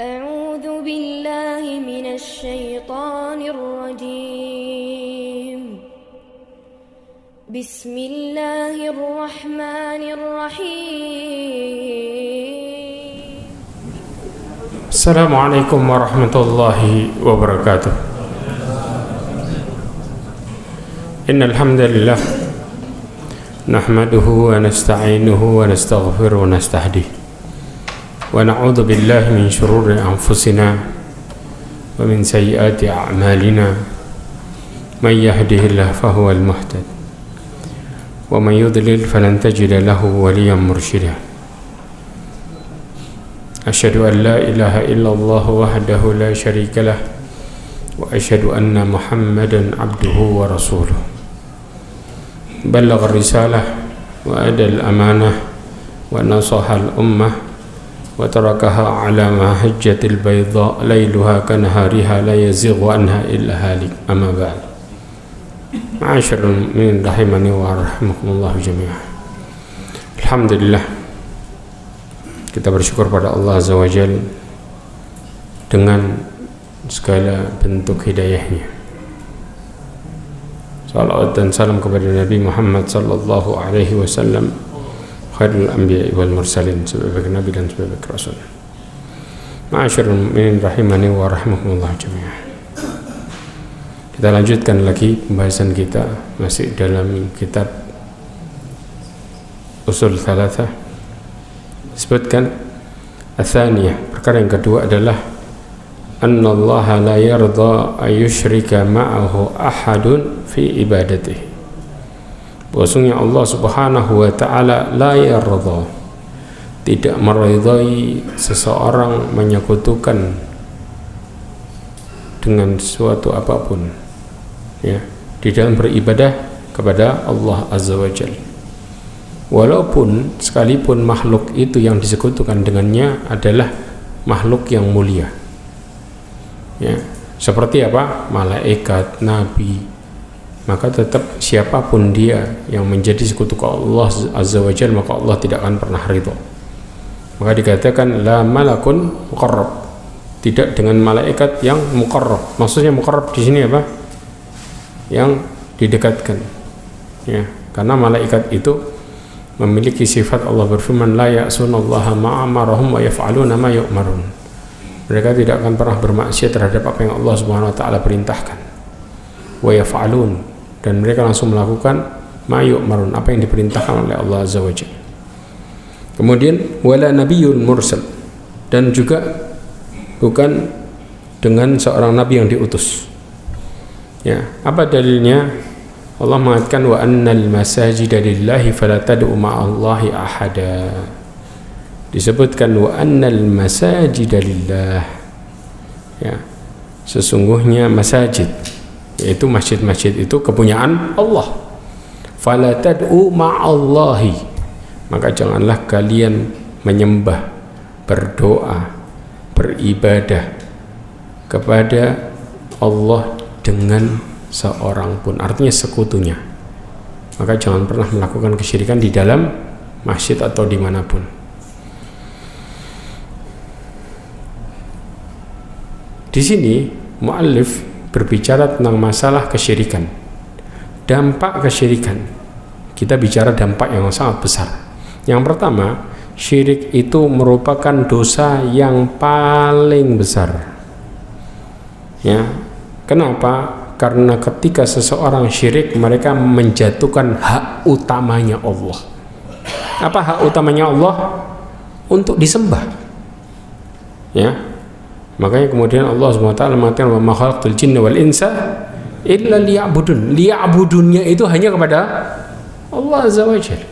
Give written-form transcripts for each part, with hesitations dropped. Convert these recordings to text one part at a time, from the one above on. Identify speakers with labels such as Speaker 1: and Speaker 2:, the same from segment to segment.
Speaker 1: أعوذ بالله من الشيطان الرجيم بسم الله الرحمن الرحيم
Speaker 2: السلام عليكم ورحمة الله وبركاته. إن الحمد لله نحمده ونستعينه ونستغفره ونستهديه ونعوذ بالله من شرور أنفسنا ومن سيئات أعمالنا. من يهده الله فهو المهتد ومن يضلل فلن تجد له وليا مرشدا. أشهد أن لا إله إلا الله وحده لا شريك له وأشهد أن محمدا عبده ورسوله. بلغ الرسالة وأدى الأمانة ونصح الأمة وتركها على محجة البيضاء ليلها كنهارها لا يزيغ عنها إلا هالك. أما بعد، معاشر المؤمنين رحمني ورحمكم الله جميعا. Alhamdulillah, kita bersyukur pada Allah Azza wa Jalla dengan segala bentuk hidayahnya. Salawat dan salam kepada Nabi Muhammad sallallahu alaihi wasallam, khairul anbiya wal mursalin, sebagai nabi dan sebagai rasul. Ma'asyiral mu'minin rahimani wa rahmakumullah jami'an. Kita lanjutkan lagi pembahasan kita masih dalam kitab Usul Thalathah. Sebutkan ats-tsaniyah, perkara yang kedua adalah annallaha la yarda ayyushrika ma'ahu ahadun fi ibadatihi. Bahwasanya Allah Subhanahu wa taala la yarda, tidak meridai seseorang menyekutukan dengan suatu apapun, ya, di dalam beribadah kepada Allah Azza wa Jalla. Walaupun sekalipun makhluk itu yang disekutukan dengannya adalah makhluk yang mulia, ya, seperti apa? Malaikat, nabi, maka tetap siapapun dia yang menjadi sekutu ke Allah Azza wa Jalla, maka Allah tidak akan pernah ridha. Maka dikatakan la malakun muqarrab, tidak dengan malaikat yang muqarrab. Maksudnya muqarrab di sini apa? Yang didekatkan, ya, karena malaikat itu memiliki sifat, Allah berfirman la ya'sunallaha ma amarahum wa yaf'aluna ma yu'marun. Mereka tidak akan pernah bermaksiat terhadap apa yang Allah Subhanahu wa taala perintahkan. Wa yaf'alun, dan mereka langsung melakukan ma yu'marun, apa yang diperintahkan oleh Allah Azza wa Jalla. Kemudian wala nabiyyun mursal, dan juga bukan dengan seorang nabi yang diutus. Ya, apa dalilnya? Allah mengatakan wa annal masajida lillahi fala tad'u ma'allahi ahada. Disebutkan wa annal masajida lillah, ya, sesungguhnya masajid, yaitu masjid-masjid itu kepunyaan Allah. Fala tad'u ma'allahi, maka janganlah kalian menyembah, berdoa, beribadah kepada Allah dengan seorang pun, artinya sekutunya. Maka jangan pernah melakukan kesyirikan di dalam masjid atau dimanapun. Di sini muallif berbicara tentang masalah kesyirikan, dampak kesyirikan. Kita bicara dampak yang sangat besar. Yang pertama, syirik itu merupakan dosa yang paling besar, ya. Kenapa? Karena ketika seseorang syirik, mereka menjatuhkan hak utamanya Allah. Apa hak utamanya Allah? Untuk disembah, ya. Makanya kemudian Allah SWT mengatakan wa ma khalaqtul jinna wal insa illa liya'budun. Liya'budunnya itu hanya kepada Allah Azza wa Jalla.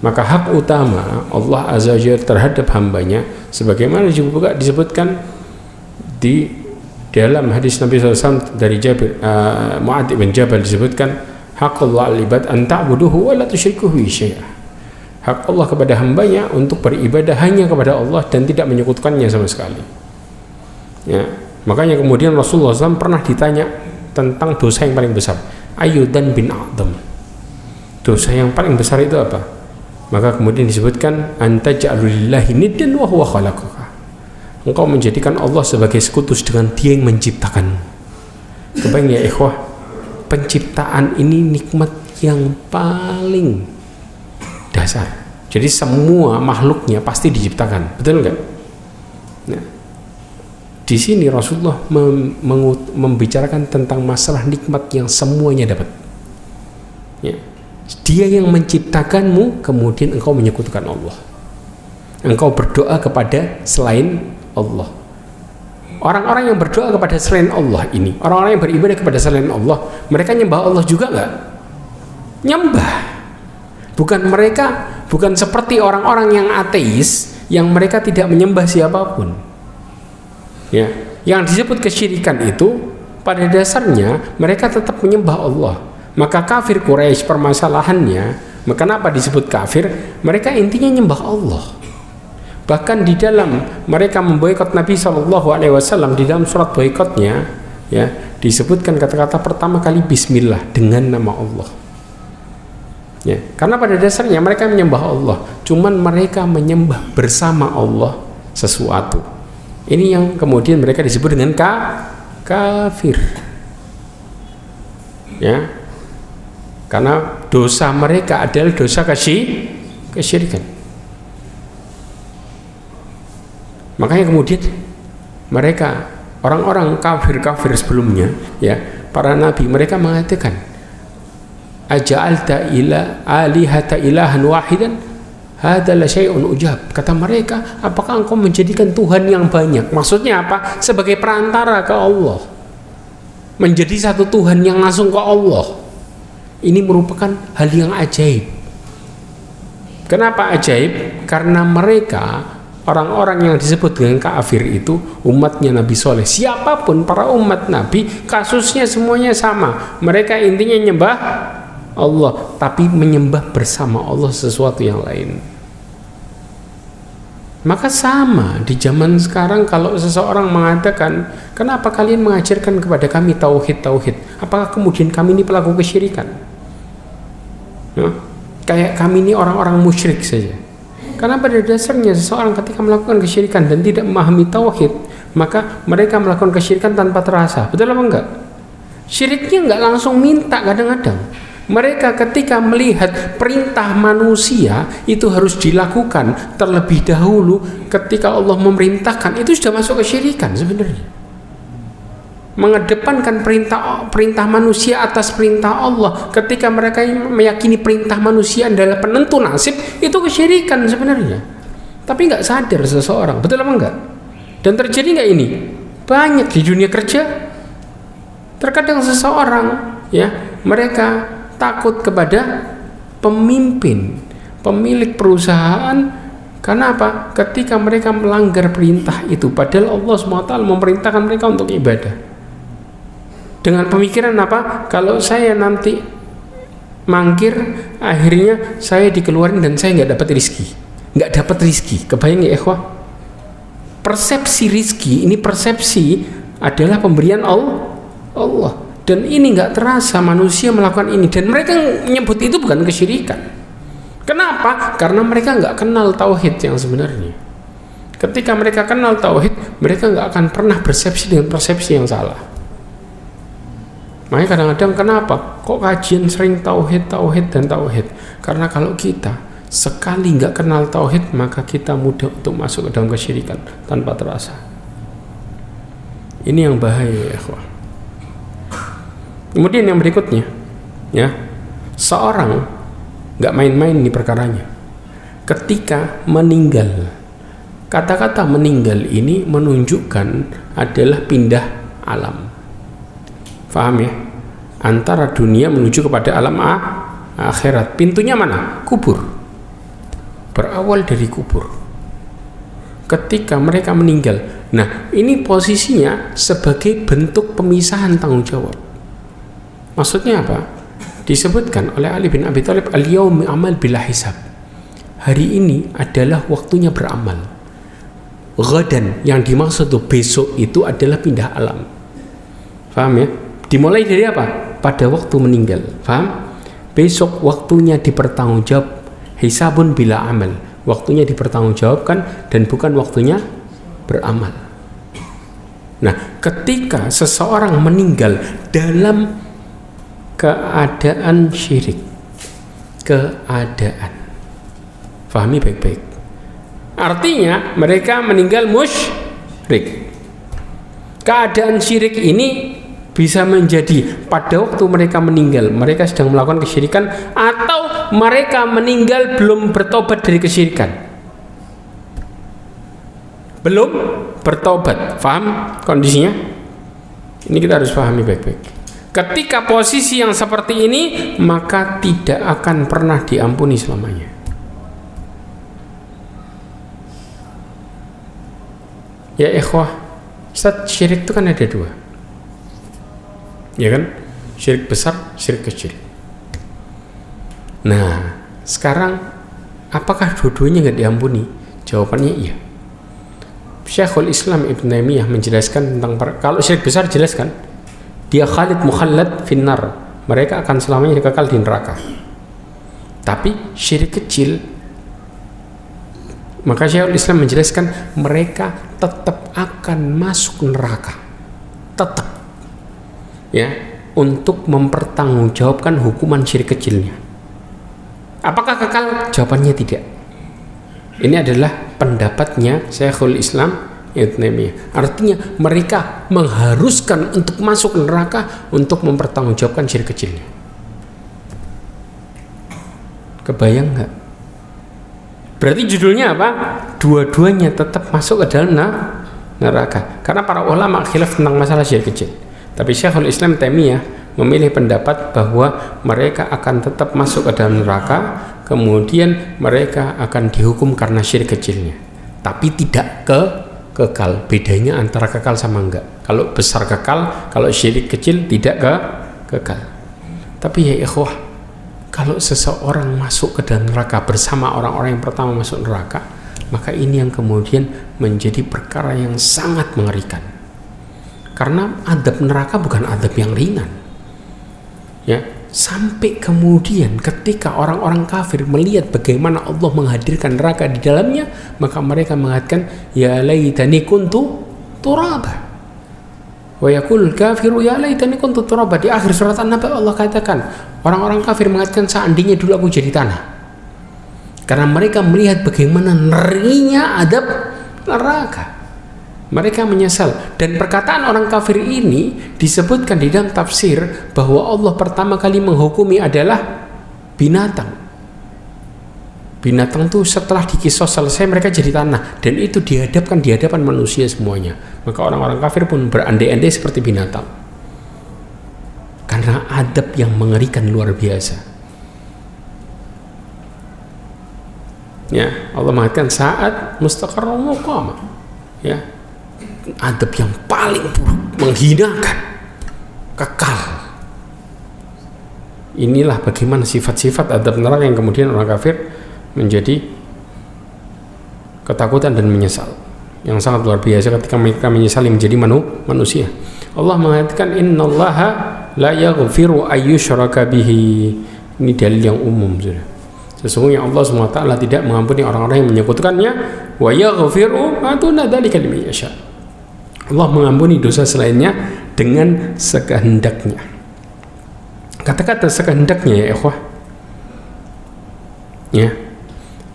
Speaker 2: Maka hak utama Allah Azza wa Jalla terhadap hambanya, sebagaimana juga disebutkan di dalam hadis Nabi SAW dari Mu'adz bin Jabal, disebutkan haqqullah al-ibad an ta'buduhu wa la tusyriku bihi syai'a. Hak Allah kepada hambanya untuk beribadah hanya kepada Allah dan tidak menyekutukannya sama sekali, ya. Makanya kemudian Rasulullah SAW pernah ditanya tentang dosa yang paling besar, ayyudan bin a'dam, dosa yang paling besar itu apa? Maka kemudian disebutkan anta ja'alulillahi niddan wa huwa khalaqaka, engkau menjadikan Allah sebagai sekutu dengan Dia yang menciptakanmu. Kebayang ya ikhwah, penciptaan ini nikmat yang paling dasar. Jadi semua makhluknya pasti diciptakan, betul nggak? Nah, di sini Rasulullah membicarakan tentang masalah nikmat yang semuanya dapat. Ya. Dia yang menciptakanmu, kemudian engkau menyekutukan Allah. Engkau berdoa kepada selain Allah. Orang-orang yang berdoa kepada selain Allah ini, orang-orang yang beribadah kepada selain Allah, mereka nyembah Allah juga nggak? Nyembah. Bukan seperti orang-orang yang ateis, yang mereka tidak menyembah siapapun. Ya, yang disebut kesyirikan itu pada dasarnya mereka tetap menyembah Allah. Maka kafir Quraisy permasalahannya, kenapa disebut kafir? Mereka intinya nyembah Allah. Bahkan di dalam mereka memboikot Nabi SAW, di dalam surat boikotnya, ya, disebutkan kata-kata pertama kali Bismillah, dengan nama Allah. Ya, karena pada dasarnya mereka menyembah Allah, cuman mereka menyembah bersama Allah sesuatu. Ini yang kemudian mereka disebut dengan kafir. Ya, karena dosa mereka adalah dosa kesyirikan. Makanya kemudian mereka, orang-orang kafir sebelumnya, ya, para nabi, mereka mengatakan, aja'alta alihata ilahan wahidan hadzal syai'un ujab. Kata mereka, apakah engkau menjadikan Tuhan yang banyak? Maksudnya apa? Sebagai perantara ke Allah, menjadi satu Tuhan yang langsung ke Allah. Ini merupakan hal yang ajaib. Kenapa ajaib? Karena mereka, orang-orang yang disebut dengan kafir itu umatnya Nabi Soleh. Siapapun para umat Nabi, kasusnya semuanya sama. Mereka intinya nyembah Allah, tapi menyembah bersama Allah sesuatu yang lain. Maka sama di zaman sekarang, kalau seseorang mengatakan, kenapa kalian mengajarkan kepada kami tauhid? Apakah kemudian kami ini pelaku kesyirikan? Ya, kayak kami ini orang-orang musyrik saja. Karena pada dasarnya seseorang ketika melakukan kesyirikan dan tidak memahami tauhid, maka mereka melakukan kesyirikan tanpa terasa. Betul apa enggak? Syiriknya enggak langsung minta kadang-kadang. Mereka ketika melihat perintah manusia itu harus dilakukan terlebih dahulu, ketika Allah memerintahkan, itu sudah masuk kesyirikan sebenarnya. Mengedepankan perintah manusia atas perintah Allah, ketika mereka meyakini perintah manusia adalah penentu nasib, itu kesyirikan sebenarnya. Tapi nggak sadar seseorang, betul apa enggak? Dan terjadi nggak ini? Banyak di dunia kerja. Terkadang seseorang, ya, mereka takut kepada pemimpin, pemilik perusahaan. Karena apa? Ketika mereka melanggar perintah itu, padahal Allah SWT memerintahkan mereka untuk ibadah. Dengan pemikiran apa? Kalau saya nanti mangkir, akhirnya saya dikeluarin dan saya nggak dapat rizki. Kebayang ya ikhwah? Persepsi rizki, ini persepsi adalah pemberian Allah. Dan ini nggak terasa manusia melakukan ini, dan mereka menyebut itu bukan kesyirikan. Kenapa? Karena mereka nggak kenal tauhid yang sebenarnya. Ketika mereka kenal tauhid, mereka nggak akan pernah bersepsi dengan persepsi yang salah. Makanya kadang-kadang kenapa kok kajian sering tauhid? Karena kalau kita sekali nggak kenal tauhid, maka kita mudah untuk masuk ke dalam kesyirikan tanpa terasa. Ini yang bahaya ya ikhwah. Kemudian yang berikutnya, ya, seorang nggak main-main nih perkaranya. Ketika meninggal, kata-kata meninggal ini menunjukkan adalah pindah alam. Paham ya? Antara dunia menuju kepada alam akhirat. Pintunya mana? Kubur. Berawal dari kubur. Ketika mereka meninggal. Nah, ini posisinya sebagai bentuk pemisahan tanggung jawab. Maksudnya apa? Disebutkan oleh Ali bin Abi Thalib, al-yaumi amal bila hisab. Hari ini adalah waktunya beramal. Ghadan, yang dimaksud itu besok, itu adalah pindah alam. Paham ya? Dimulai dari apa? Pada waktu meninggal. Paham? Besok waktunya dipertanggungjawab. Hisabun bila amal. Waktunya dipertanggungjawabkan dan bukan waktunya beramal. Nah, ketika seseorang meninggal dalam keadaan syirik, fahami baik-baik, artinya mereka meninggal musyrik. Keadaan syirik ini bisa menjadi pada waktu mereka meninggal mereka sedang melakukan kesyirikan, atau mereka meninggal belum bertobat dari kesyirikan, belum bertobat. Faham kondisinya? Ini kita harus pahami baik-baik. Ketika posisi yang seperti ini, maka tidak akan pernah diampuni selamanya. Ya ikhwah, Ustaz, syirik itu kan ada dua, ya kan? Syirik besar, syirik kecil. Nah, sekarang apakah dua-duanya nggak diampuni? Jawabannya iya. Syekhul Islam Ibn Taimiyah menjelaskan tentang kalau syirik besar, jelaskan dia khalid mukhallad finnar, mereka akan selamanya kekal di neraka. Tapi syirik kecil, maka Syekhul Islam menjelaskan mereka tetap akan masuk neraka, tetap, ya, untuk mempertanggungjawabkan hukuman syirik kecilnya. Apakah kekal? Jawabannya tidak. Ini adalah pendapatnya Syekhul Islam Ibn Taimiyah. Artinya mereka mengharuskan untuk masuk neraka untuk mempertanggungjawabkan syirik kecilnya. Kebayang nggak? Berarti judulnya apa? Dua-duanya tetap masuk ke dalam neraka. Karena para ulama khilaf tentang masalah syirik kecil. Tapi Syekhul Islam Taimiyah memilih pendapat bahwa mereka akan tetap masuk ke dalam neraka, kemudian mereka akan dihukum karena syirik kecilnya, tapi tidak kekal. Bedanya antara kekal sama enggak. Kalau besar kekal, kalau syirik kecil tidak kekal. Tapi ya ikhwah, kalau seseorang masuk ke dalam neraka bersama orang-orang yang pertama masuk neraka, maka ini yang kemudian menjadi perkara yang sangat mengerikan. Karena adab neraka bukan adab yang ringan, ya. Sampai kemudian ketika orang-orang kafir melihat bagaimana Allah menghadirkan neraka di dalamnya, maka mereka mengatakan, ya laitani kuntu turaba. Wa yaqul kafiru ya laitani kuntu turaba. Di akhir surat An-Naba Allah katakan, orang-orang kafir mengatakan, seandainya dulu aku jadi tanah. Karena mereka melihat bagaimana ngerinya adab neraka. Mereka menyesal. Dan perkataan orang kafir ini disebutkan di dalam tafsir bahwa Allah pertama kali menghukumi adalah binatang. Binatang itu setelah dikisos selesai mereka jadi tanah, dan itu dihadapkan di hadapan manusia semuanya. Maka orang-orang kafir pun berandai-andai seperti binatang. Karena adab yang mengerikan luar biasa. Ya, Allah mengatakan saat mustaqarrun muqama. Ya. Adab yang paling buruk, menghinakan, kekal. Inilah bagaimana sifat-sifat adab neraka yang kemudian orang kafir menjadi ketakutan dan menyesal yang sangat luar biasa ketika mereka menyesali menjadi manusia. Allah mengatakan, innallaha la yaghfiru ayyushraka bihi. Ini dalil yang umum sudah. Sesungguhnya Allah SWT tidak mengampuni orang-orang yang menyekutukannya. Wa yaghfiru ma duna dzalika liman yasha. Allah mengampuni dosa selainnya dengan sekehendaknya. Kata-kata sekehendaknya ya ikhwah, ya,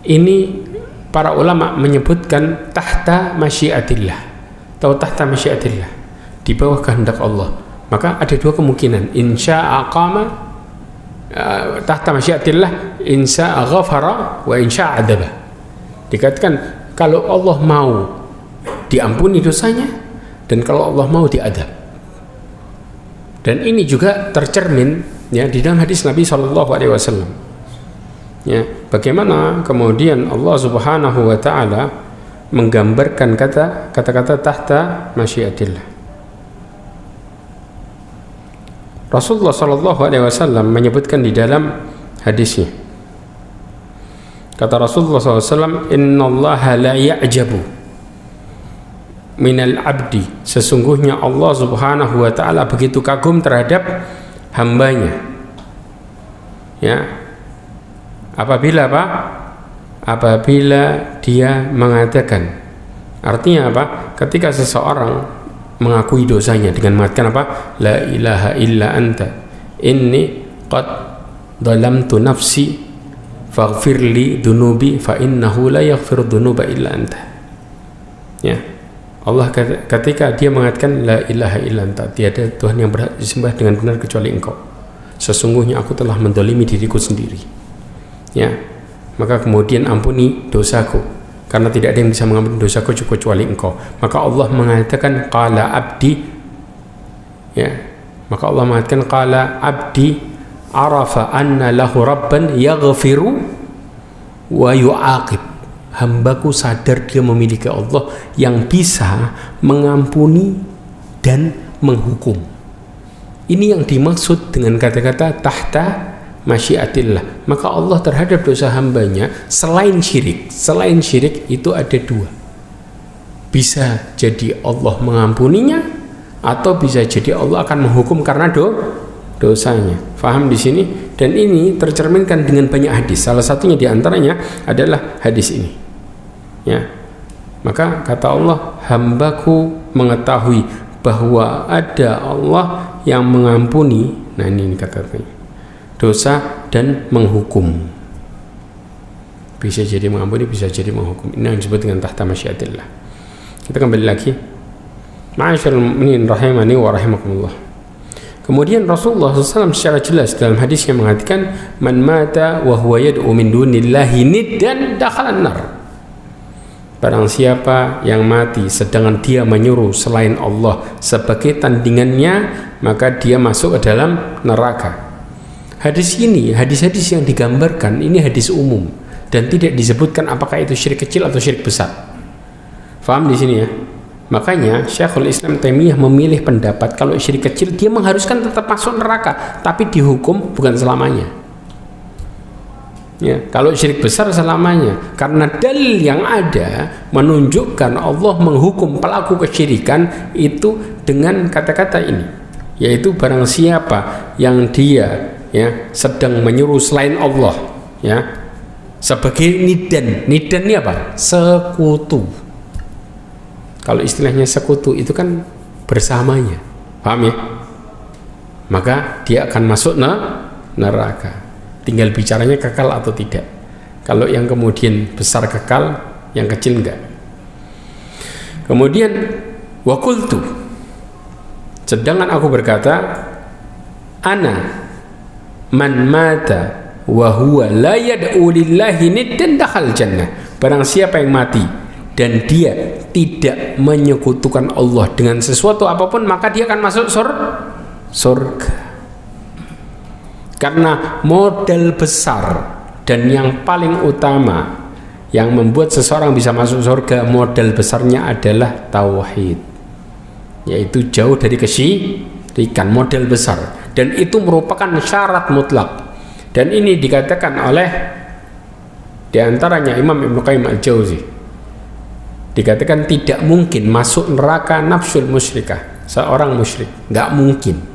Speaker 2: ini para ulama menyebutkan tahta masyiatillah atau tahta masyiatillah, di bawah kehendak Allah. Maka ada dua kemungkinan, insya aqama tahta masyiatillah, insya ghafara wa insya adaba. Dikatakan kalau Allah mau diampuni dosanya, dan kalau Allah mau diadab. Dan ini juga tercermin, ya, di dalam hadis Nabi SAW. Ya, bagaimana kemudian Allah Subhanahu wa taala menggambarkan kata-kata tahta masyiatillah. Rasulullah SAW menyebutkan di dalam hadisnya, kata Rasulullah SAW, innallaha la ya'jabu minal abdi, sesungguhnya Allah Subhanahu wa ta'ala begitu kagum terhadap hambanya, ya, apabila dia mengatakan Artinya apa? Ketika seseorang mengakui dosanya dengan mengatakan apa? La ilaha illa anta inni qad dhalamtu nafsi faghfirli dunubi fa innahu la yaghfiru dunuba illa anta. Ya. Allah ketika dia mengatakan la ilaha illa anta, tiada Tuhan yang berhak disembah dengan benar kecuali Engkau. Sesungguhnya aku telah mendolimi diriku sendiri. Ya. Maka kemudian ampuni dosaku. Karena tidak ada yang bisa mengampuni dosaku kecuali Engkau. Maka Allah mengatakan qala abdi, ya, maka Allah mengatakan qala abdi arafa anna lahu rabban yaghfiru wa yu'aqib. Hambaku sadar dia memiliki Allah yang bisa mengampuni dan menghukum. Ini yang dimaksud dengan kata-kata tahta masyiatillah. Maka Allah terhadap dosa hambanya selain syirik itu ada dua. Bisa jadi Allah mengampuninya, atau bisa jadi Allah akan menghukum karena dosanya. Faham di sini? Dan ini tercerminkan dengan banyak hadis. Salah satunya diantaranya adalah hadis ini. Ya. Maka kata Allah, hambaku mengetahui bahwa ada Allah yang mengampuni. Nah ini kata-katanya, dosa dan menghukum. Bisa jadi mengampuni, bisa jadi menghukum. Ini yang disebut dengan tahta masyiatillah. Kita kembali lagi. Ma'asyiral mu'minin rahimani wa rahimakumullah. Kemudian Rasulullah SAW secara jelas dalam hadisnya mengatakan, man mata wa huwa yad'u min dunillahi niddan dakhalan nar. Barang siapa yang mati sedangkan dia menyuruh selain Allah sebagai tandingannya, maka dia masuk ke dalam neraka. Hadis ini, hadis-hadis yang digambarkan ini hadis umum dan tidak disebutkan apakah itu syirik kecil atau syirik besar. Faham di sini ya? Makanya Syekhul Islam Taimiyah memilih pendapat kalau syirik kecil dia mengharuskan tetap masuk neraka, tapi dihukum bukan selamanya. Ya, kalau syirik besar selamanya, karena dalil yang ada menunjukkan Allah menghukum pelaku kesyirikan itu dengan kata-kata ini, yaitu barang siapa yang dia sedang menyuruh selain Allah sebagai nidan ini apa? Sekutu. Kalau istilahnya sekutu itu kan bersamanya, paham ya? Maka dia akan masuk neraka. Tinggal bicaranya kekal atau tidak. Kalau yang kemudian besar kekal, yang kecil enggak. Kemudian waqultu, sedangkan aku berkata, ana man mata wa huwa la yad'u lillahi niddan dakhal jannah. Barang siapa yang mati dan dia tidak menyekutukan Allah dengan sesuatu apapun, maka dia akan masuk surga. Karena modal besar dan yang paling utama yang membuat seseorang bisa masuk surga, modal besarnya adalah tauhid, yaitu jauh dari kesyirikan, modal besar, dan itu merupakan syarat mutlak. Dan ini dikatakan oleh diantaranya Imam Ibnu Qayyim Al-Jauzi, dikatakan tidak mungkin masuk neraka nafsul musyrikah, seorang musyrik, nggak mungkin.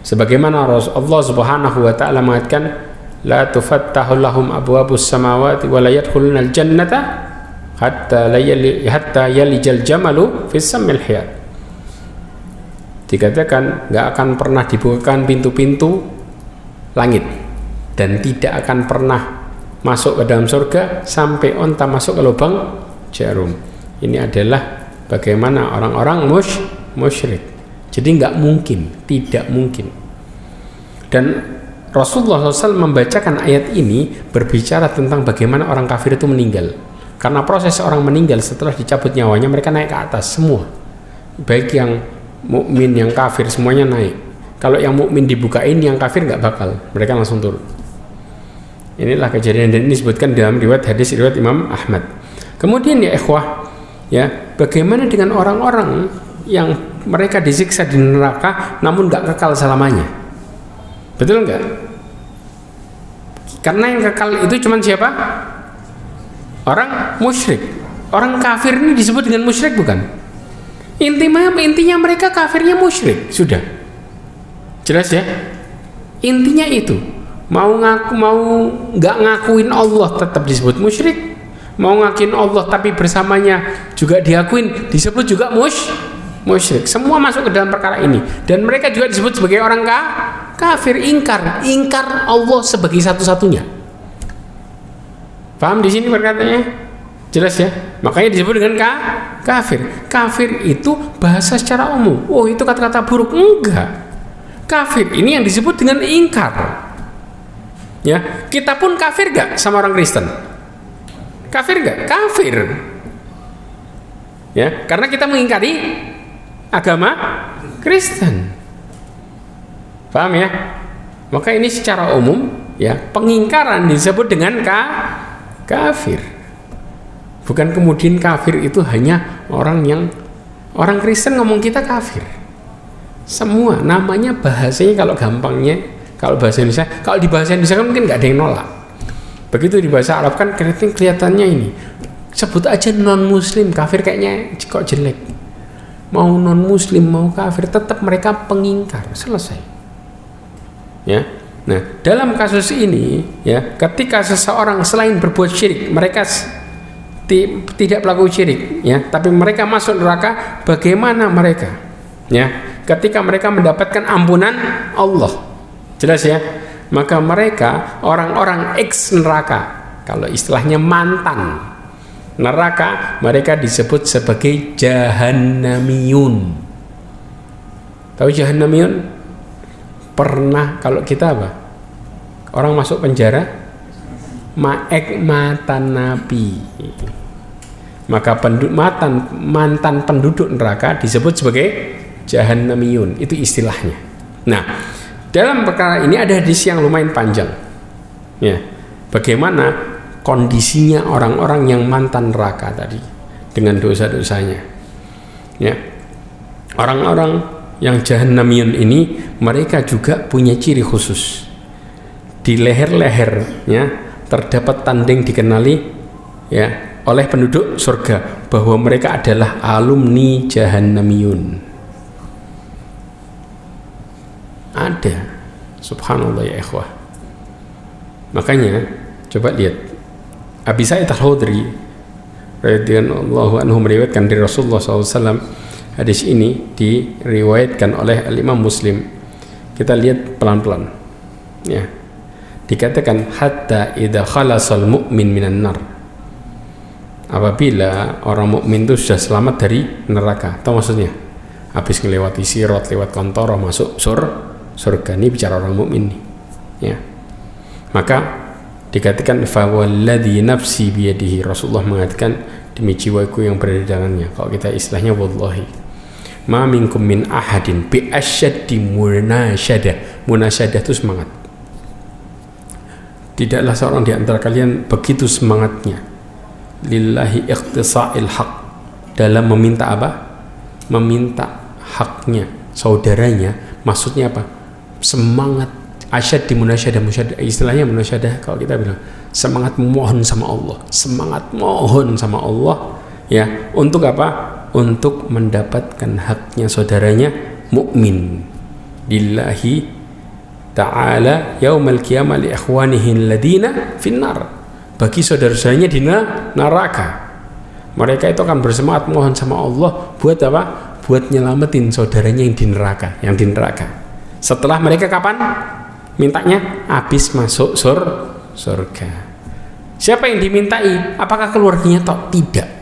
Speaker 2: Sebagaimana Allah Subhanahu wa taala mengatakan, la tufattahu lahum abwabus samawati wa la yadkhulunal jannata hatta yalijal jamalu fis sammil hiyat. Dikatakan nggak akan pernah dibukakan pintu-pintu langit dan tidak akan pernah masuk ke dalam surga sampai onta masuk ke lubang jarum. Ini adalah bagaimana orang-orang musyrik. Jadi nggak mungkin, tidak mungkin. Dan Rasulullah SAW membacakan ayat ini berbicara tentang bagaimana orang kafir itu meninggal. Karena proses orang meninggal setelah dicabut nyawanya, mereka naik ke atas semua. Baik yang mukmin, yang kafir, semuanya naik. Kalau yang mukmin dibukain, yang kafir nggak bakal, mereka langsung turun. Inilah kejadian, dan ini disebutkan dalam riwayat hadis riwayat Imam Ahmad. Kemudian ya ikhwah, bagaimana dengan orang-orang yang mereka disiksa di neraka namun nggak kekal selamanya? Betul nggak? Karena yang kekal itu cuma siapa? Orang musyrik. Orang kafir ini disebut dengan musyrik bukan? Intinya mereka kafirnya musyrik, sudah jelas ya. Intinya itu, mau nggak ngakuin Allah tetap disebut musyrik, mau ngakuin Allah tapi bersamanya juga diakuin, disebut juga musyrik. Semua masuk ke dalam perkara ini, dan mereka juga disebut sebagai orang kafir, ingkar Allah sebagai satu-satunya. Paham di sini perkataannya? Jelas ya? Makanya disebut dengan kafir. Kafir itu bahasa secara umum. Oh, itu kata-kata buruk. Enggak. Kafir ini yang disebut dengan ingkar. Ya, kita pun kafir enggak sama orang Kristen? Kafir enggak? Kafir. Ya, karena kita mengingkari agama Kristen. Paham ya? Maka ini secara umum ya, pengingkaran disebut dengan kafir. Bukan kemudian kafir itu hanya orang Kristen ngomong kita kafir. Semua namanya bahasanya, kalau gampangnya, kalau bahasa Indonesia, kalau di bahasa Indonesia kan mungkin nggak ada yang nolak. Begitu di bahasa Arab kan kelihatannya ini. Sebut aja non muslim, kafir kayaknya kok jelek. Mau non muslim mau kafir tetap mereka pengingkar, selesai. Ya. Nah, dalam kasus ini ya, ketika seseorang selain berbuat syirik, mereka tidak pelaku syirik ya, tapi mereka masuk neraka, bagaimana mereka? Ya, ketika mereka mendapatkan ampunan Allah. Jelas ya? Maka mereka orang-orang ex neraka. Kalau istilahnya mantan neraka, mereka disebut sebagai jahannamiyun. Tahu jahannamiyun? Pernah kalau kita apa? Orang masuk penjara matan napi. Maka mantan penduduk neraka disebut sebagai jahannamiyun. Itu istilahnya. Nah, dalam perkara ini ada hadis yang lumayan panjang. Ya, bagaimana kondisinya orang-orang yang mantan neraka tadi dengan dosa-dosanya. Ya, orang-orang yang jahannamiyun ini mereka juga punya ciri khusus. Di leher-lehernya terdapat tanding dikenali ya oleh penduduk surga bahwa mereka adalah alumni jahannamiyun. Ada, subhanallah ya ikhwah. Makanya coba lihat Abi Sa'id Al-Khudri radhiyallahu anhu meriwayatkan dari Rasulullah SAW. Hadis ini diriwayatkan oleh Imam Muslim. Kita lihat pelan-pelan ya. Dikatakan hatta idza khalasal mu'min minan nar. Apabila orang mukmin itu sudah selamat dari neraka. Tahu maksudnya? Habis melewati sirat, lewat kontoro, masuk surga. Ini bicara orang mukmin nih. Ya. Maka dikatakan fa walladzi nafsi biyadihi. Rasulullah mengatakan demi jiwaku yang berada di tangannya. Kalau kita istilahnya wallahi. Ma minkum min ahadin bi asyaddi munasyadah. Munasyadah itu semangat. Tidaklah seorang di antara kalian begitu semangatnya lillahi iqtisa'il haq, dalam meminta apa? Meminta haknya saudaranya. Maksudnya apa? Semangat asyad di munasyadah. Istilahnya munasyadah kalau kita bilang semangat memohon sama Allah, semangat mohon sama Allah ya, untuk apa? Untuk mendapatkan haknya saudaranya mukmin lillahi ta'ala yaumal qiyamah li ikhwanihi alladina finnar, bagi saudara-saudaranya di neraka. Mereka itu akan bersemangat mohon sama Allah buat apa? Buat nyelamatin saudaranya yang di neraka. Setelah mereka kapan mintanya? Habis masuk surga. Siapa yang dimintai? Apakah keluarganya toh? Tidak.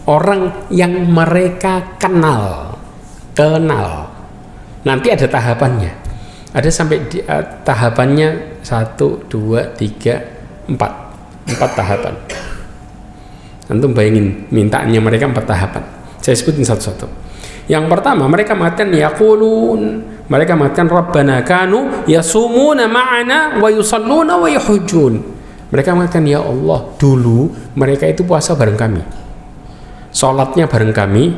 Speaker 2: Orang yang mereka kenal. Nanti ada tahapannya. Ada sampai tahapannya 1, 2, 3, 4 tahapan. Antum bayangin mintanya mereka 4 tahapan. Saya sebutin satu-satu. Yang pertama mereka mengatakan yaqulun, mereka mengatakan rabbana kanu yasumuna ma'ana wa yusalluna wa yuhujjun. Mereka mengatakan ya Allah, dulu mereka itu puasa bareng kami, salatnya bareng kami,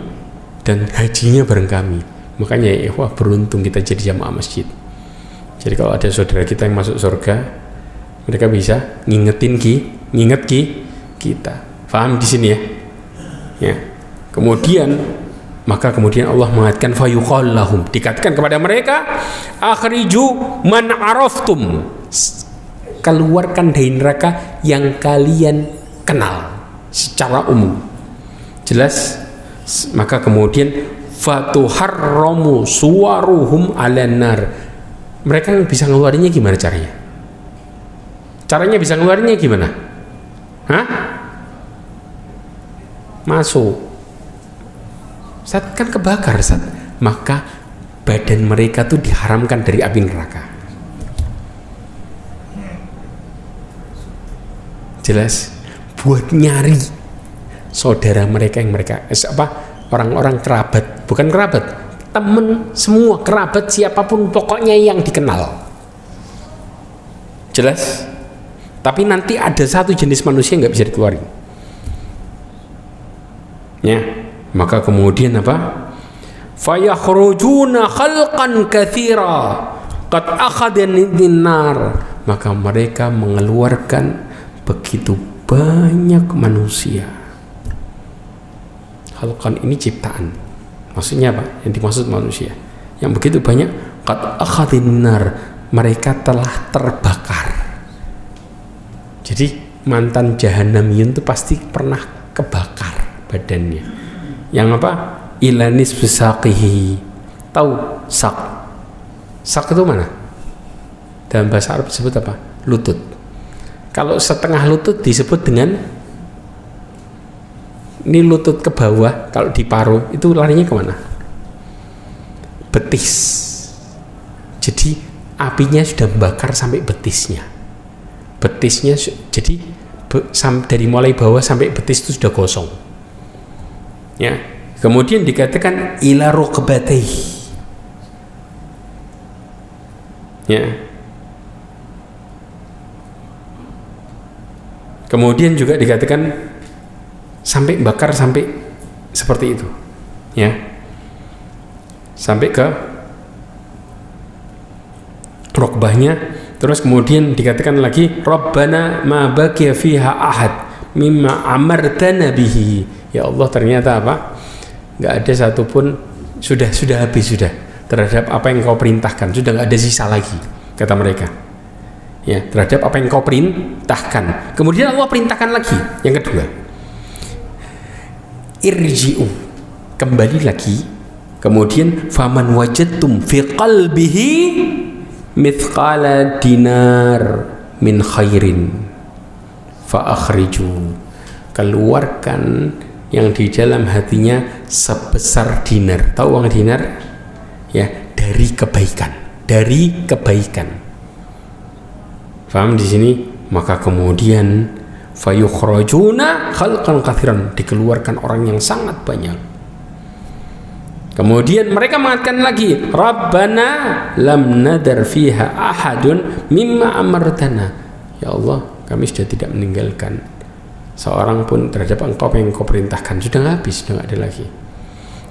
Speaker 2: dan hajinya bareng kami. Makanya ya wah, beruntung kita jadi jamaah masjid. Jadi kalau ada saudara kita yang masuk surga, mereka bisa nginget kita. Paham di sini ya? Ya. Kemudian Allah mengatakan fayuqal lahum, dikatakan kepada mereka akhriju man araftum, keluarkan dari neraka yang kalian kenal secara umum. Jelas? Maka kemudian fatuharramu suwaruhum 'alan nar. Mereka bisa ngeluarinnya gimana caranya? Caranya bisa ngeluarinnya gimana? Hah? Masuk. Saat kan kebakar, saat. Maka badan mereka tuh diharamkan dari api neraka. Jelas? Buat nyari saudara mereka yang orang-orang kerabat, bukan kerabat, temen, semua kerabat siapapun pokoknya yang dikenal. Jelas? Tapi nanti ada satu jenis manusia yang nggak bisa dikeluarin. Ya, maka kemudian apa? Fayakhrujuna khalqan katsira qad akhadhan nar. Maka mereka mengeluarkan begitu banyak manusia. Khalqan ini ciptaan. Maksudnya apa? Yang dimaksud manusia. Yang begitu banyak qad akhadhan nar. Mereka telah terbakar. Jadi mantan jahanamiyun itu pasti pernah kebakar badannya. Yang apa? Ilanis bisaqihi. Tahu sak? Sak itu mana? Dalam bahasa Arab disebut apa? Lutut. Kalau setengah lutut disebut dengan ini lutut ke bawah. Kalau di paruh itu larinya kemana? Betis. Jadi apinya sudah membakar sampai betisnya. Betisnya jadi dari mulai bawah sampai betis itu sudah gosong. Ya, kemudian dikatakan ila rukbatayhi. Ya. Kemudian juga dikatakan sampai bakar sampai seperti itu. Ya. Sampai ke rukbahnya. Terus kemudian dikatakan lagi Rabbana ma baqiya fiha ahad mimma amartana bihi. Ya Allah, ternyata apa? Enggak ada satupun, sudah habis sudah terhadap apa yang kau perintahkan, sudah enggak ada sisa lagi, kata mereka. Ya, terhadap apa yang kau perintahkan. Kemudian Allah perintahkan lagi yang kedua. Irji'u, kembali lagi. Kemudian faman wajadtum fi qalbihi mithqala dinar min khairin fa akhriju, keluarkan yang di dalam hatinya sebesar dinar. Tahu uang dinar? Ya, dari kebaikan. Paham di sini? Maka kemudian fayukhrajuna khalqan katsiran, dikeluarkan orang yang sangat banyak. Kemudian mereka mengatakan lagi, Rabbana lam nadar fiha ahadun mimma amartana. Ya Allah, kami sudah tidak meninggalkan seorang pun terhadap engkau yang engkau perintahkan. Sudah habis, sudah tidak ada lagi.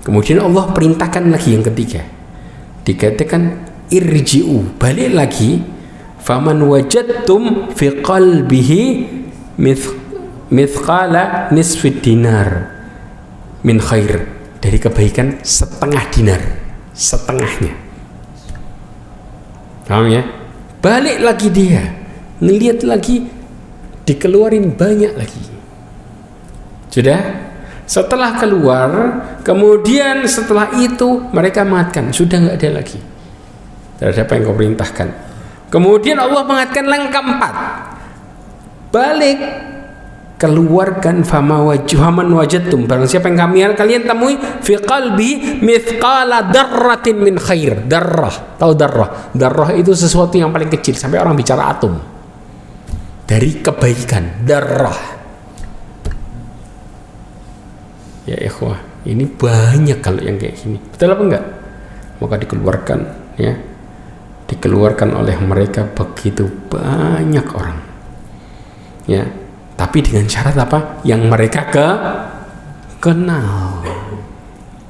Speaker 2: Kemudian Allah perintahkan lagi yang ketiga. Dikatakan irji'u, balik lagi. Faman wajadtum fi qalbihi mithqala nisfi dinar min khair, dari kebaikan setengah dinar, setengahnya. Paham ya? Balik lagi dia, ngelihat lagi, dikeluarin banyak lagi. Sudah? Setelah keluar, kemudian setelah itu mereka mengatakan sudah nggak ada lagi terhadap apa yang kau perintahkan. Kemudian Allah mengatakan yang keempat, balik, keluarkan faman wajadtum, barang siapa yang kalian temui fi qalbi mithqala darratin min khair. Darrah, tahu darrah? Darrah itu sesuatu yang paling kecil, sampai orang bicara atom. Dari kebaikan, darrah. Ya ikhwah, ini banyak kalau yang kayak gini. Betul apa enggak? Maka dikeluarkan, ya. Dikeluarkan oleh mereka begitu banyak orang. Ya. Tapi dengan syarat apa? Yang mereka kenal.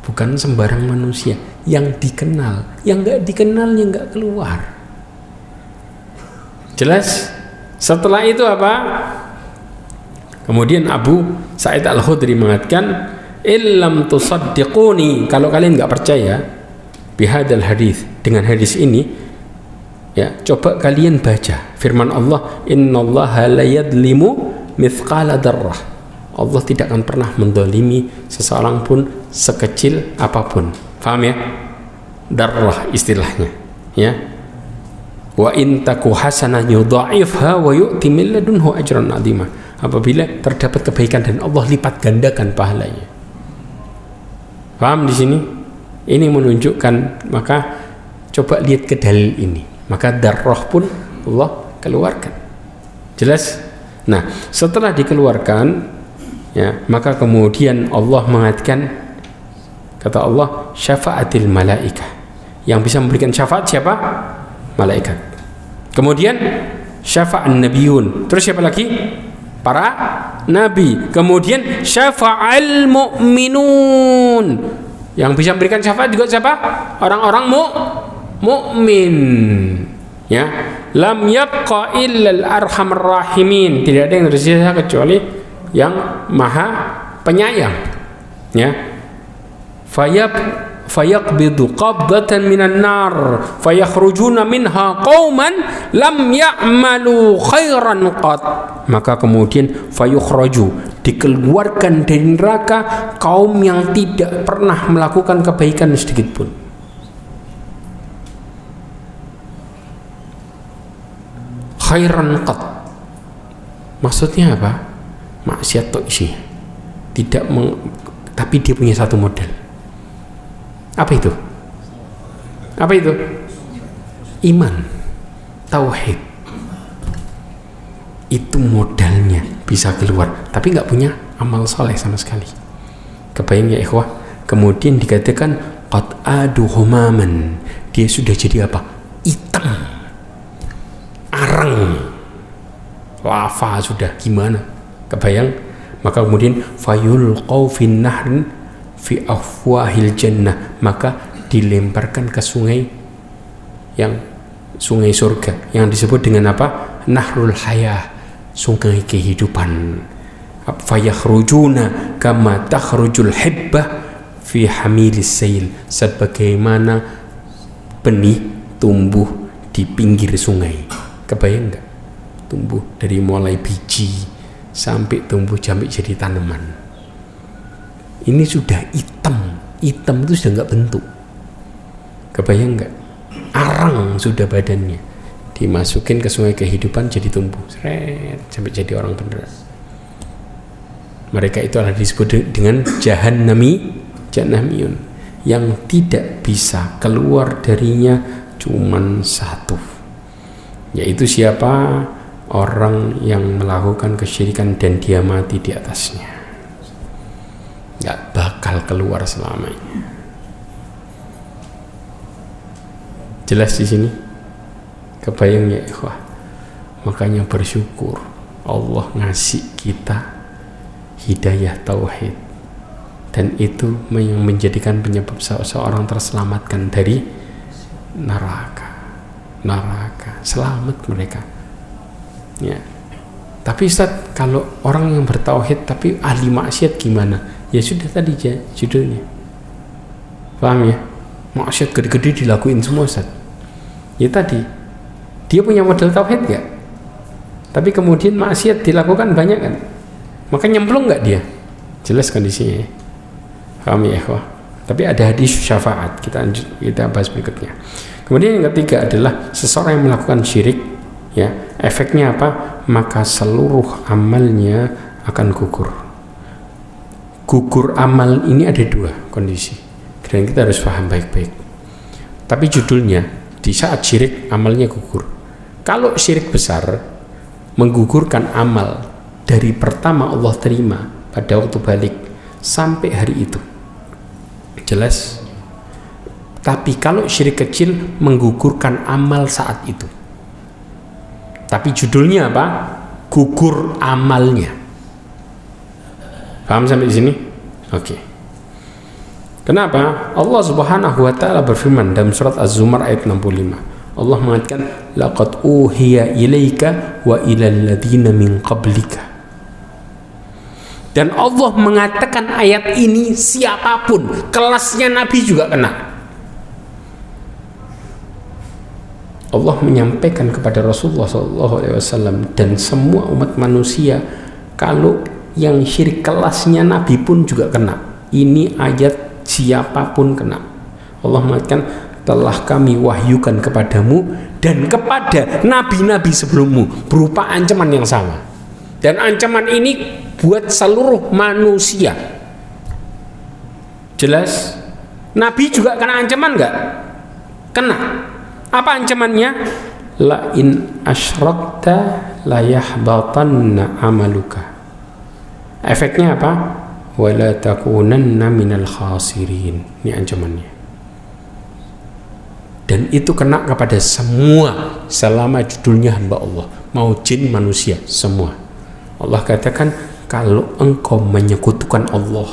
Speaker 2: Bukan sembarang manusia, yang dikenal. Yang enggak dikenal, yang enggak keluar. Jelas? Setelah itu apa? Kemudian Abu Sa'id Al-Khudri mengatakan, illam tusaddiquni, kalau kalian enggak percaya bihadal hadis, dengan hadis ini, ya, coba kalian baca firman Allah, innallaha la yadlimu mithqala darrah. Allah tidak akan pernah mendolimi seseorang pun sekecil apapun. Paham ya? Darrah istilahnya, ya. Wa in taku hasanah yudha'ifha wa yu'ti min ladunhu ajran 'azima. Apabila terdapat kebaikan dan Allah lipat gandakan pahalanya. Paham di sini? Ini menunjukkan, maka coba lihat ke dalil ini. Maka darrah pun Allah keluarkan. Jelas? Nah, setelah dikeluarkan, ya, maka kemudian Allah mengatakan, kata Allah, syafa'atil malaikah. Yang bisa memberikan syafaat siapa? Malaikat. Kemudian syafa'an nabiyun. Terus siapa lagi? Para nabi. Kemudian syafa'al mu'minun. Yang bisa memberikan syafaat juga siapa? Orang-orang mukmin. Ya, lam yabqa illal arhamar rahimin. Tidak ada yang tersisa kecuali yang maha penyayang. Ya. Fayaqbidu qabdatan minan nar fayakhrujuna minha qauman lam ya'malu khairan qat. Maka kemudian fayukhraju, dikeluarkan dari neraka kaum yang tidak pernah melakukan kebaikan sedikit pun. Khairan qat. Maksudnya apa? Maksiat tok isi. Tapi dia punya satu model. Apa itu? Apa itu? Iman, tauhid. Itu modalnya bisa keluar, tapi nggak punya amal soleh sama sekali. Kebayang ya ikhwah? Kemudian dikatakan qad adu humaman. Dia sudah jadi apa? Hitam, arang, lava sudah gimana? Kebayang? Maka kemudian fayulqaw fin nahrin fi afwahil jannah, maka dilemparkan ke sungai, yang sungai surga yang disebut dengan apa? Nahrul hayah, sungai kehidupan. Fayakhrujuna kama takhrujul hibbah fi hamilis sail, sebagaimana benih tumbuh di pinggir sungai. Kebayang enggak? Tumbuh dari mulai biji sampai tumbuh sampai jadi tanaman. Ini sudah hitam itu sudah nggak bentuk. Kebayang nggak? Arang sudah badannya, dimasukin ke sungai kehidupan jadi tumbuh, seret, sampai jadi orang beneran. Mereka itu adalah disebut dengan jahannamiyun, yang tidak bisa keluar darinya cuman satu, yaitu siapa? Orang yang melakukan kesyirikan dan dia mati di atasnya. Nggak bakal keluar selamanya. Jelas di sini? Kebayang ya ikhwah? Makanya bersyukur Allah ngasih kita hidayah tauhid, dan itu yang menjadikan penyebab seorang terselamatkan dari neraka. Selamat mereka. Ya. Tapi Ustaz, kalau orang yang bertauhid tapi ahli maksiat gimana? Ya sudah tadi judulnya. Paham ya? Maksiat gede-gede dilakuin semua Ustaz. Ya tadi, dia punya modal tauhid gak? Tapi kemudian maksiat dilakukan banyak kan? Maka nyemplung gak dia? Jelas kondisinya ya. Paham ya ikhwah? Tapi ada hadis syafaat, kita bahas berikutnya. Kemudian yang ketiga adalah seseorang yang melakukan syirik, ya, efeknya apa? Maka seluruh amalnya akan gugur. Gugur amal ini ada dua kondisi, dan kita harus paham baik-baik. Tapi judulnya, di saat syirik amalnya gugur. Kalau syirik besar menggugurkan amal dari pertama Allah terima pada waktu balik sampai hari itu, jelas. Tapi kalau syirik kecil menggugurkan amal saat itu. Tapi judulnya apa? Gugur amalnya. Paham sampai di sini? Oke. Kenapa? Allah Subhanahu wa taala berfirman dalam surat Az-Zumar ayat 65. Allah mengatakan laqad uhiya ilaika wa ilal ladzina min qablika. Dan Allah mengatakan ayat ini siapapun, kelasnya Nabi juga kena. Allah menyampaikan kepada Rasulullah SAW dan semua umat manusia Kalau yang syirik kelasnya Nabi pun juga kena. Ini ayat siapapun kena. Allah mengatakan, telah kami wahyukan kepadamu dan kepada nabi-nabi sebelummu berupa ancaman yang sama. Dan ancaman ini buat seluruh manusia. Jelas? Nabi juga kena ancaman enggak? Kena. Apa ancamannya? La in asyrakta la yahbatanna amaluka. Efeknya apa? Wala takunanna minal khasirin. Ini ancamannya. Dan itu kena kepada semua selama judulnya hamba Allah, mau jin manusia semua. Allah katakan, kalau engkau menyekutukan Allah,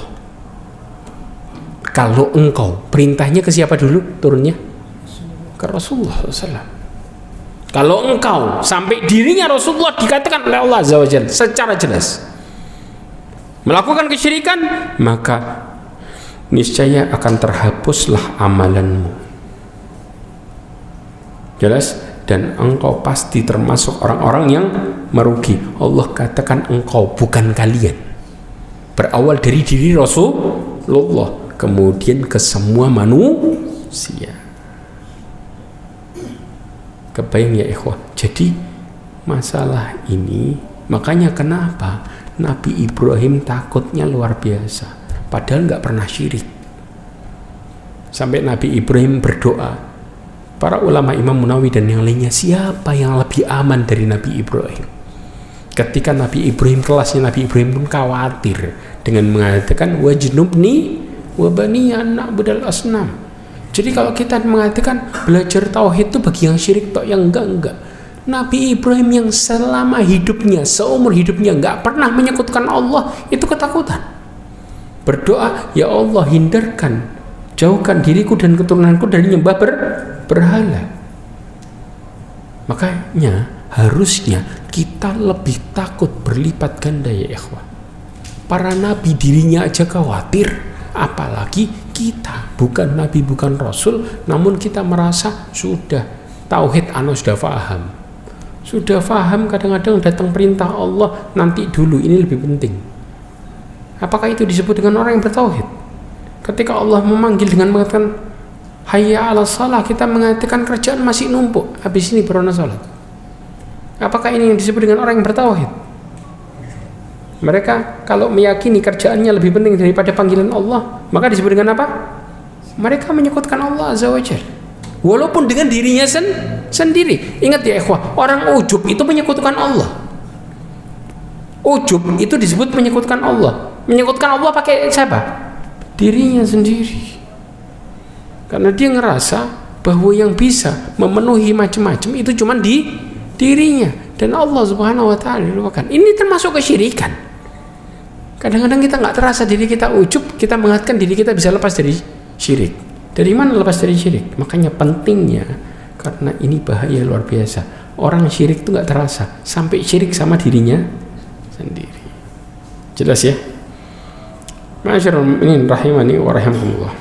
Speaker 2: kalau engkau, perintahnya ke siapa dulu turunnya? Ke Rasulullah SAW. Kalau engkau, sampai dirinya Rasulullah dikatakan oleh Allah Azza wa Jalla secara jelas melakukan kesyirikan, maka niscaya akan terhapuslah amalanmu. Jelas? Dan engkau pasti termasuk orang-orang yang merugi. Allah katakan engkau, bukan kalian. Berawal dari diri Rasulullah, kemudian ke semua manusia. Kebayang ya ikhwah. Jadi masalah ini, makanya kenapa Nabi Ibrahim takutnya luar biasa, padahal nggak pernah syirik. Sampai Nabi Ibrahim berdoa, para ulama Imam Munawi dan yang lainnya, siapa yang lebih aman dari Nabi Ibrahim? Ketika Nabi Ibrahim, kelasnya Nabi Ibrahim pun khawatir dengan mengatakan wajnubni wa bani an na'budal asnam. Jadi kalau kita mengatakan belajar tauhid itu bagi yang syirik, yang enggak. Nabi Ibrahim yang selama hidupnya, seumur hidupnya enggak pernah menyekutukan Allah, itu ketakutan. Berdoa, ya Allah hindarkan, jauhkan diriku dan keturunanku dari nyembah berhala. Makanya harusnya kita lebih takut berlipat ganda ya ikhwah. Para nabi dirinya aja khawatir, apalagi kita, bukan nabi, bukan rasul, namun kita merasa sudah tauhid sudah faham, kadang-kadang datang perintah Allah, nanti dulu, ini lebih penting. Apakah itu disebut dengan orang yang bertauhid? Ketika Allah memanggil dengan mengatakan hayya 'alas shalah, kita mengatakan kerjaan masih numpuk, habis ini baru salat. Apakah ini yang disebut dengan orang yang bertauhid? Mereka kalau meyakini kerjaannya lebih penting daripada panggilan Allah, maka disebut dengan apa? Mereka menyekutukan Allah Azza wa Jalla, walaupun dengan dirinya sendiri. Ingat ya ikhwah, orang ujub itu menyekutukan Allah. Ujub itu disebut menyekutukan Allah. Menyekutukan Allah pakai siapa? Dirinya sendiri. Karena dia ngerasa bahwa yang bisa memenuhi macam-macam itu cuma di dirinya, dan Allah Subhanahu wa taala dilupakan. Ini termasuk kesyirikan. Kadang-kadang kita nggak terasa diri kita ujub, kita mengatakan diri kita bisa lepas dari syirik. Dari mana lepas dari syirik? Makanya pentingnya, karena ini bahaya luar biasa. Orang syirik itu nggak terasa sampai syirik sama dirinya sendiri. Jelas ya? Masyaallah, ini rahimani wa rahimakumullah.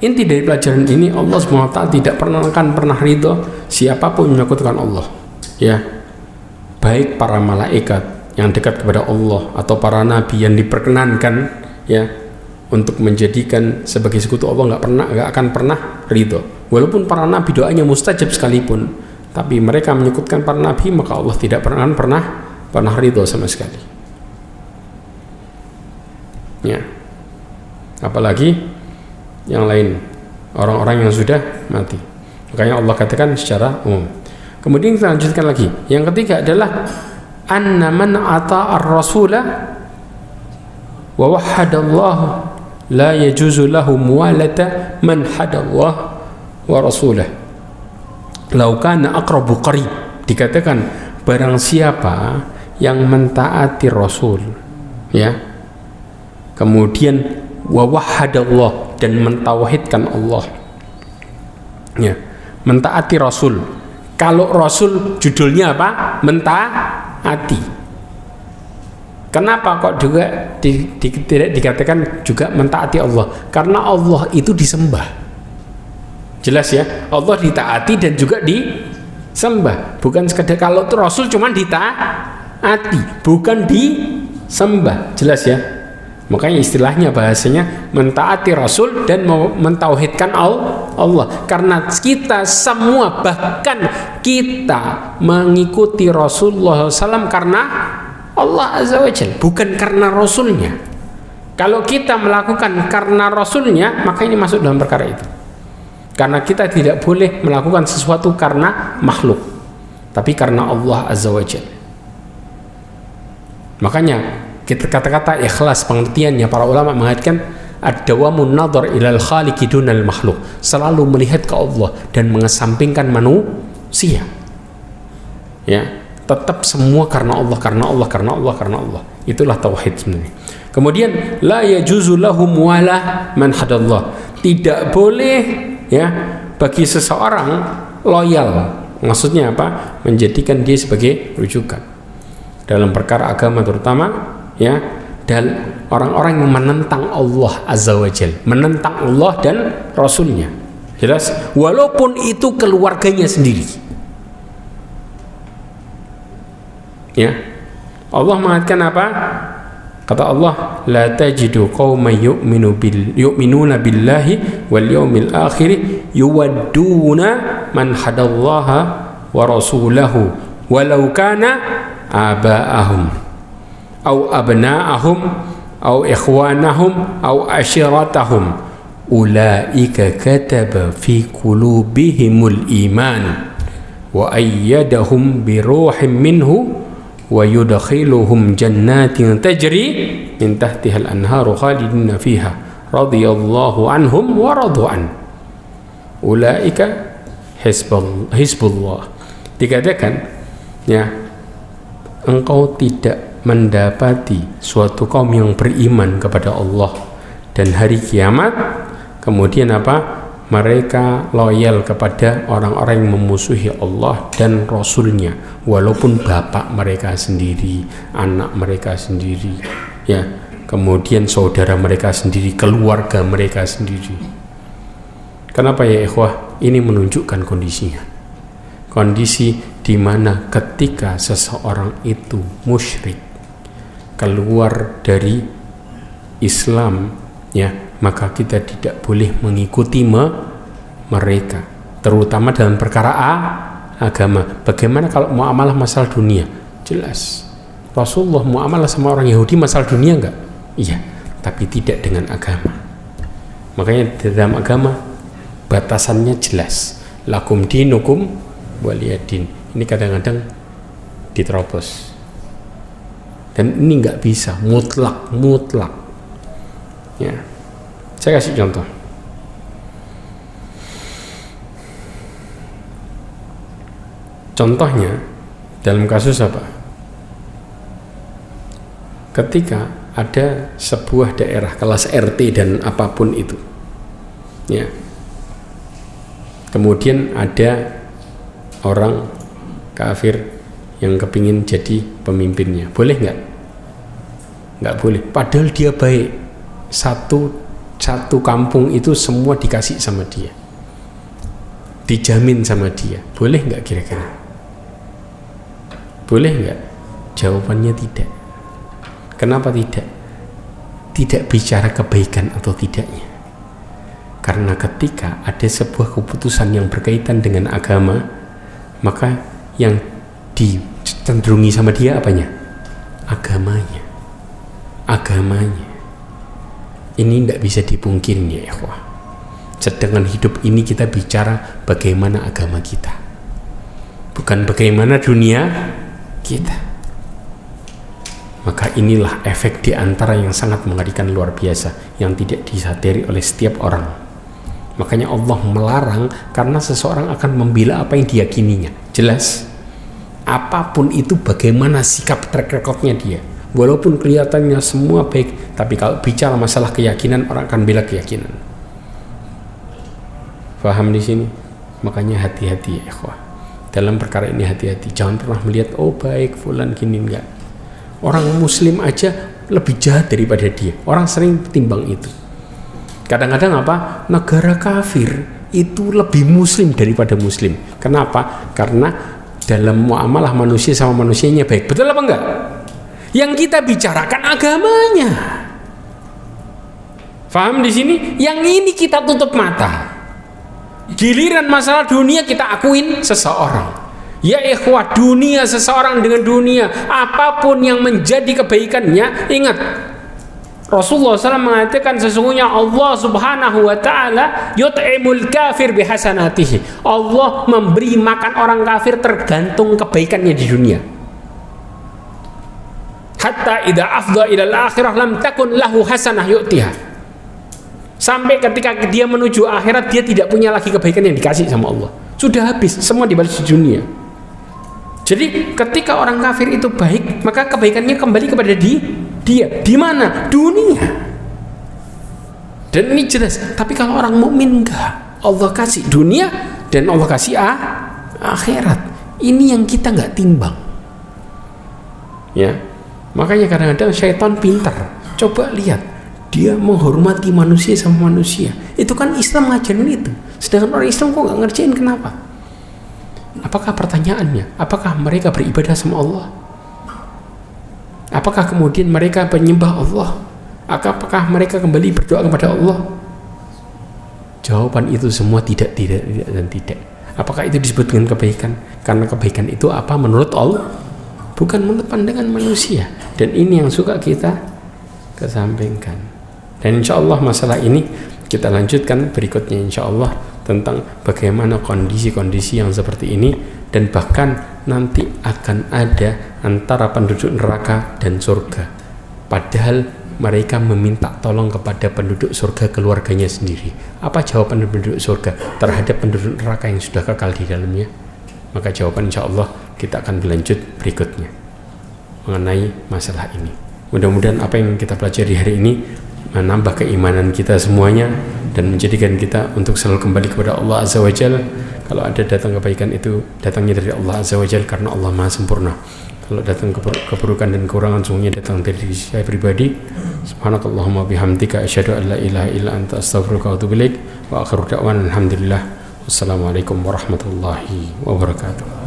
Speaker 2: Inti dari pelajaran ini, Allah SWT tidak akan pernah ridho siapapun menyekutukan Allah. Ya, baik para malaikat yang dekat kepada Allah atau para nabi yang diperkenankan ya untuk menjadikan sebagai sekutu Allah, nggak akan pernah ridho. Walaupun para nabi doanya mustajab sekalipun, tapi mereka menyekutukan para nabi, maka Allah tidak pernah ridho sama sekali. Ya, apalagi yang lain, orang-orang yang sudah mati. Makanya Allah katakan secara umum. Kemudian kita lanjutkan lagi. Yang ketiga adalah anna man ata'a ar-rasula wa wahhadallah la yajuzu lahu muwalata man hadallah wa rasulah law kana aqrabu qarib. Dikatakan barang siapa yang mentaati Rasul, ya, kemudian wa wahhadallah, dan mentauhidkan Allah, ya, mentaati Rasul. Kalau Rasul judulnya apa? Mentaati. Kenapa kok juga tidak dikatakan juga mentaati Allah? Karena Allah itu disembah. Jelas ya, Allah ditaati dan juga disembah. Bukan sekedar kalau Rasul cuma ditaati. mentaati, bukan disembah. Jelas ya? Makanya istilahnya bahasanya mentaati Rasul dan mentauhidkan Allah. Karena kita semua, bahkan kita mengikuti Rasulullah SAW karena Allah Azza wa Jalla, bukan karena Rasulnya. Kalau kita melakukan karena Rasulnya, maka ini masuk dalam perkara itu. Karena kita tidak boleh melakukan sesuatu karena makhluk, tapi karena Allah Azza wa Jalla. Makanya kita kata-kata ikhlas, pengertiannya para ulama mengatakan ad-dawamun nadhar ilal khaliqi dunal makhluk, selalu melihat ke Allah dan mengesampingkan manusia. Ya, tetap semua karena Allah, karena Allah, karena Allah, karena Allah. Itulah tauhid sebenarnya. Kemudian la yajuzu lahum wala man hadallah. Tidak boleh ya bagi seseorang loyal. Maksudnya apa? Menjadikan dia sebagai rujukan dalam perkara agama terutama, ya, dan orang-orang yang menentang Allah Azza wa Jalla, menentang Allah dan Rasulnya. Jelas? Walaupun itu keluarganya sendiri. Ya, Allah mengatakan apa? Kata Allah, la tajidu qauman yu'minuna billahi wal yawmil akhir yuwadduna man hadallaha wa rasulahu walau kana aba'ahum au abna'ahum au ikhwanahum au ashiratahum ulaika kataba fi qulubihimul iman wa ayyadahum bi ruhin minhu wa yudkhiluhum jannatin tajri min tahtihal anharu khalidina fiha radhiyallahu anhum wa radu an ulaika hizbullah. Dikatakan ya, engkau tidak mendapati suatu kaum yang beriman kepada Allah dan hari kiamat, kemudian apa? Mereka loyal kepada orang-orang yang memusuhi Allah dan Rasulnya, walaupun bapak mereka sendiri, anak mereka sendiri, ya, kemudian saudara mereka sendiri, keluarga mereka sendiri. Kenapa ya ikhwah? Ini menunjukkan kondisinya. Kondisi di mana ketika seseorang itu musyrik, keluar dari Islam, ya, maka kita tidak boleh mengikuti mereka, terutama dalam perkara agama. Bagaimana kalau muamalah masalah dunia? Jelas Rasulullah muamalah sama orang Yahudi masalah dunia enggak? Iya, tapi tidak dengan agama. Makanya dalam agama batasannya jelas, lakum dinukum waliyadin. Ini kadang-kadang diterobos, dan ini nggak bisa mutlak ya. Saya kasih contoh. Contohnya dalam kasus apa? Ketika ada sebuah daerah kelas RT dan apapun itu, ya, kemudian ada orang kafir yang kepingin jadi pemimpinnya, boleh nggak? Nggak boleh. Padahal dia baik. Satu kampung itu semua dikasih sama dia, dijamin sama dia. Boleh nggak kira-kira? Boleh nggak? Jawabannya tidak. Kenapa tidak? Tidak bicara kebaikan atau tidaknya. Karena ketika ada sebuah keputusan yang berkaitan dengan agama, maka yang dicenderungi sama dia apanya? Agamanya. Ini tidak bisa dipungkiri ya ikhwah. Sedangkan hidup ini kita bicara bagaimana agama kita, bukan bagaimana dunia kita. Maka inilah efek diantara yang sangat mengerikan luar biasa, yang tidak disadari oleh setiap orang. Makanya Allah melarang, karena seseorang akan membela apa yang diyakininya. Jelas, apapun itu bagaimana sikap track recordnya dia, walaupun kelihatannya semua baik, tapi kalau bicara masalah keyakinan, orang akan bela keyakinan. Paham di sini? Makanya hati-hati ya ikhwah. Dalam perkara ini hati-hati. Jangan pernah melihat, oh baik fulan gini, enggak. Orang muslim aja lebih jahat daripada dia. Orang sering timbang itu. Kadang-kadang apa? Negara kafir itu lebih muslim daripada muslim. Kenapa? Karena dalam muamalah manusia sama manusianya baik. Betul apa enggak? Yang kita bicarakan agamanya. Faham di sini? Yang ini kita tutup mata. Giliran masalah dunia kita akuin seseorang. Ya ikhwah, dunia seseorang dengan dunia, apapun yang menjadi kebaikannya, ingat Rasulullah SAW mengatakan sesungguhnya Allah Subhanahu wa ta'ala yut'imul kafir bihasanatihi. Allah memberi makan orang kafir tergantung kebaikannya di dunia. Hatta idza afdha ila al-akhirah lam takun lahu hasanah yu'tiha. Sampai ketika dia menuju akhirat dia tidak punya lagi kebaikan yang dikasih sama Allah. Sudah habis, semua dibalas di dunia. Jadi ketika orang kafir itu baik, maka kebaikannya kembali kepada dia. Di mana? Dunia. Dan ini jelas. Tapi kalau orang mukmin enggak. Allah kasih dunia dan Allah kasih akhirat. Ini yang kita enggak timbang. Ya. Makanya kadang-kadang syaitan pintar. Coba lihat. Dia menghormati manusia sama manusia. Itu kan Islam ngajarin itu. Sedangkan orang Islam kok enggak ngerjain, kenapa? Apakah pertanyaannya? Apakah mereka beribadah sama Allah? Apakah kemudian mereka penyembah Allah? Apakah mereka kembali berdoa kepada Allah? Jawaban itu semua tidak dan tidak. Apakah itu disebut dengan kebaikan? Karena kebaikan itu apa menurut Allah? Bukan menurut pandangan manusia. Dan ini yang suka kita kesampingkan. Dan insya Allah masalah ini kita lanjutkan berikutnya insya Allah, tentang bagaimana kondisi-kondisi yang seperti ini, dan bahkan nanti akan ada antara penduduk neraka dan surga, padahal mereka meminta tolong kepada penduduk surga keluarganya sendiri. Apa jawaban penduduk surga terhadap penduduk neraka yang sudah kekal di dalamnya? Maka jawaban insya Allah kita akan berlanjut berikutnya mengenai masalah ini. Mudah-mudahan apa yang kita pelajari hari ini menambah keimanan kita semuanya dan menjadikan kita untuk selalu kembali kepada Allah Azza wa Jalla. Kalau ada datang kebaikan itu datangnya dari Allah Azza wa Jalla, karena Allah Maha sempurna. Kalau datang keburukan dan kekurangan semuanya datang dari diri saya pribadi. Subhanakallahumma bihamdika asyhadu an la ilaha illa anta astaghfiruka wa atubu ilaik. Wa akhiru da'wana alhamdulillah. Wassalamualaikum warahmatullahi wabarakatuh.